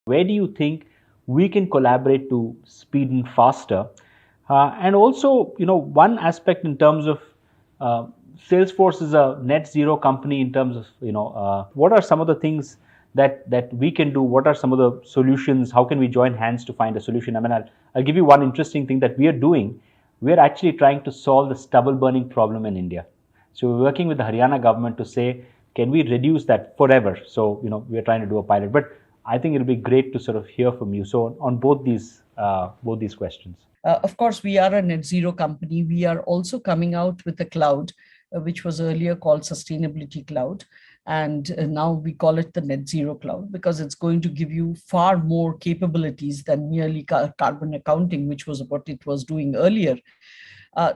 Where do you think we can collaborate to speed and faster? And also, one aspect in terms of uh, Salesforce is a net zero company in terms of, what are some of the things that we can do? What are some of the solutions? How can we join hands to find a solution? I mean, I'll give you one interesting thing that we are doing. We're actually trying to solve the stubble burning problem in India. So we're working with the Haryana government to say, can we reduce that forever? So, we're trying to do a pilot. But I think it'll be great to sort of hear from you. So on both these questions. Of course, we are a net zero company. We are also coming out with a cloud, which was earlier called Sustainability Cloud. And now we call it the Net Zero Cloud because it's going to give you far more capabilities than merely carbon accounting, which was what it was doing earlier.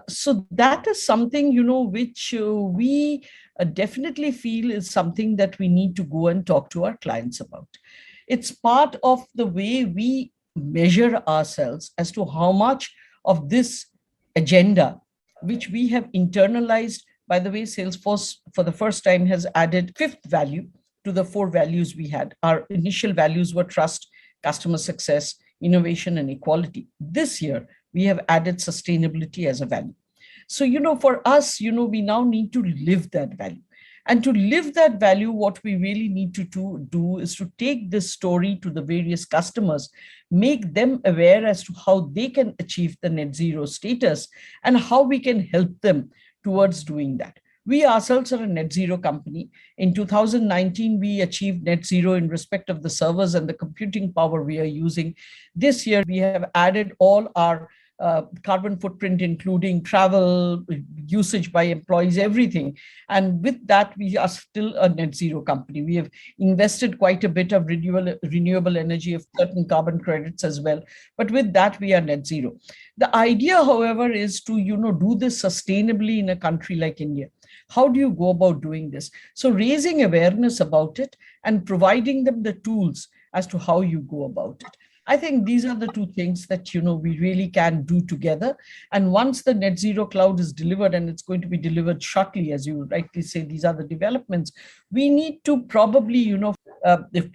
So that is something, which we definitely feel is something that we need to go and talk to our clients about. It's part of the way we measure ourselves as to how much of this agenda, which we have internalized. By the way, Salesforce for the first time has added fifth value to the four values we had. Our initial values were trust, customer success, innovation, and equality. This year, we have added sustainability as a value. So, for us, we now need to live that value. And to live that value, what we really need to do is to take this story to the various customers, make them aware as to how they can achieve the net zero status and how we can help them towards doing that. We ourselves are a net zero company. In 2019, we achieved net zero in respect of the servers and the computing power we are using. This year, we have added all our carbon footprint, including travel, usage by employees, everything. And with that, we are still a net zero company. We have invested quite a bit of renewable energy of certain carbon credits as well. But with that, we are net zero. The idea, however, is to, do this sustainably in a country like India. How do you go about doing this? So raising awareness about it and providing them the tools as to how you go about it. I think these are the two things that, we really can do together. And once the net zero cloud is delivered, and it's going to be delivered shortly, as you rightly say, these are the developments, we need to probably,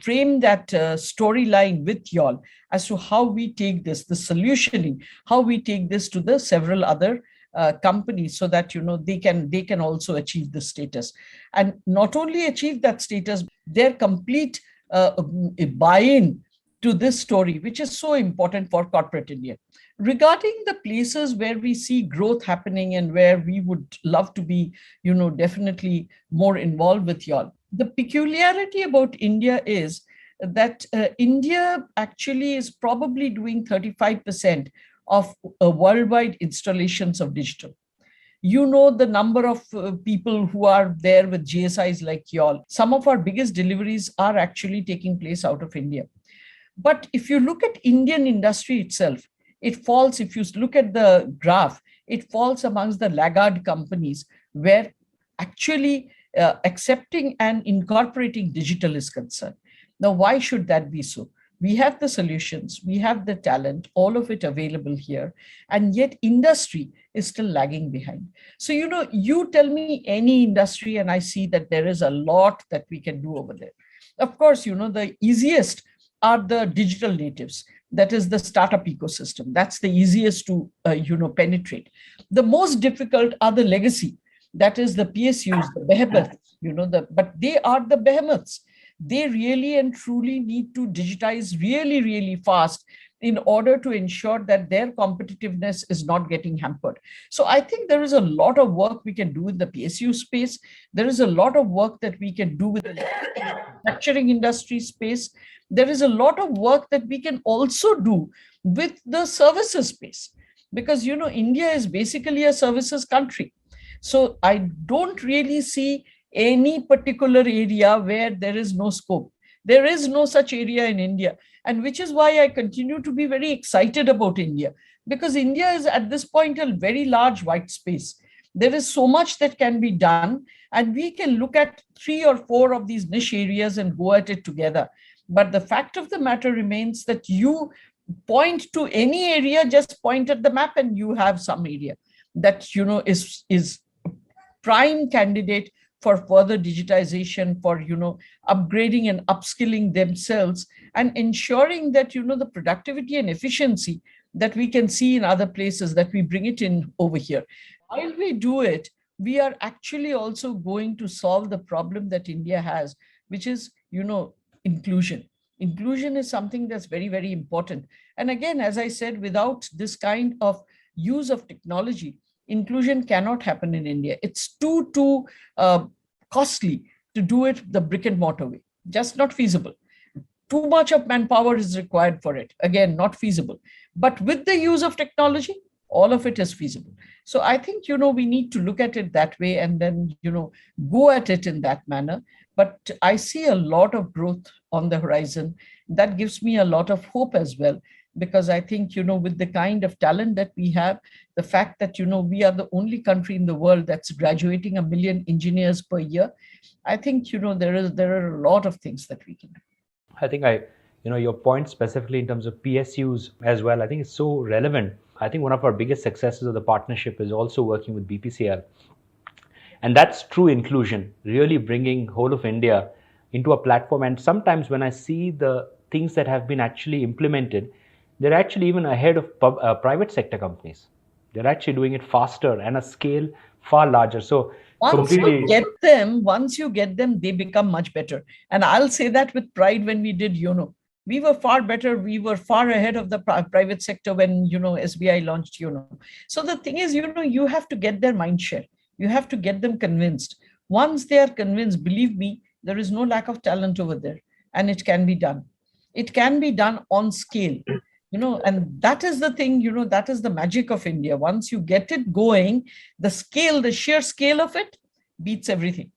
frame that storyline with y'all as to how we take this, the solutioning, how we take this to the several other companies so that they can also achieve this status, and not only achieve that status, their complete buy-in to this story, which is so important for corporate India. Regarding the places where we see growth happening and where we would love to be, definitely more involved with y'all. The peculiarity about India is that India actually is probably doing 35% of worldwide installations of digital. The number of people who are there with GSIs like y'all. Some of our biggest deliveries are actually taking place out of India. But if you look at Indian industry itself, it falls, if you look at the graph, it falls amongst the laggard companies where actually accepting and incorporating digital is concerned. Now, why should that be so? We have the solutions, we have the talent, all of it available here, and yet industry is still lagging behind. So, you tell me any industry, and I see that there is a lot that we can do over there. Of course, the easiest are the digital natives. That is the startup ecosystem. That's the easiest to, penetrate. The most difficult are the legacy. That is the PSUs, the behemoths, but they are the behemoths. They really and truly need to digitize really, really fast in order to ensure that their competitiveness is not getting hampered. So I think there is a lot of work we can do in the PSU space. There is a lot of work that we can do with the manufacturing industry space. There is a lot of work that we can also do with the services space, because, India is basically a services country. So I don't really see any particular area where there is no scope. There is no such area in India. And which is why I continue to be very excited about India, because India is at this point a very large white space. There is so much that can be done, and we can look at 3 or 4 of these niche areas and go at it together. But the fact of the matter remains that you point to any area, just point at the map, and you have some area that, is prime candidate for further digitization, for, upgrading and upskilling themselves, and ensuring that, the productivity and efficiency that we can see in other places, that we bring it in over here. While we do it, we are actually also going to solve the problem that India has, which is, inclusion. Inclusion is something that's very, very important. And again, as I said, without this kind of use of technology, inclusion cannot happen in India. It's too costly to do it the brick and mortar way. Just not feasible. Too much of manpower is required for it. Again, not feasible. But with the use of technology, all of it is feasible. So I think, we need to look at it that way, and then, go at it in that manner. But I see a lot of growth on the horizon. That gives me a lot of hope as well, because I think, with the kind of talent that we have, the fact that, we are the only country in the world that's graduating 1 million engineers per year, I think, there are a lot of things that we can do. I think your point specifically in terms of PSUs as well, I think it's so relevant. I think one of our biggest successes of the partnership is also working with BPCL. And that's true inclusion, really bringing whole of India into a platform. And sometimes when I see the things that have been actually implemented, they're actually even ahead of private sector companies. They're actually doing it faster and a scale far larger. So once you get them, they become much better. And I'll say that with pride. When we did YONO, we were far better. We were far ahead of the private sector when, SBI launched YONO. So the thing is, you have to get their mind share. You have to get them convinced. Once they are convinced, believe me, there is no lack of talent over there, and it can be done. It can be done on scale. And that is the thing, that is the magic of India. Once you get it going, the sheer scale of it beats everything.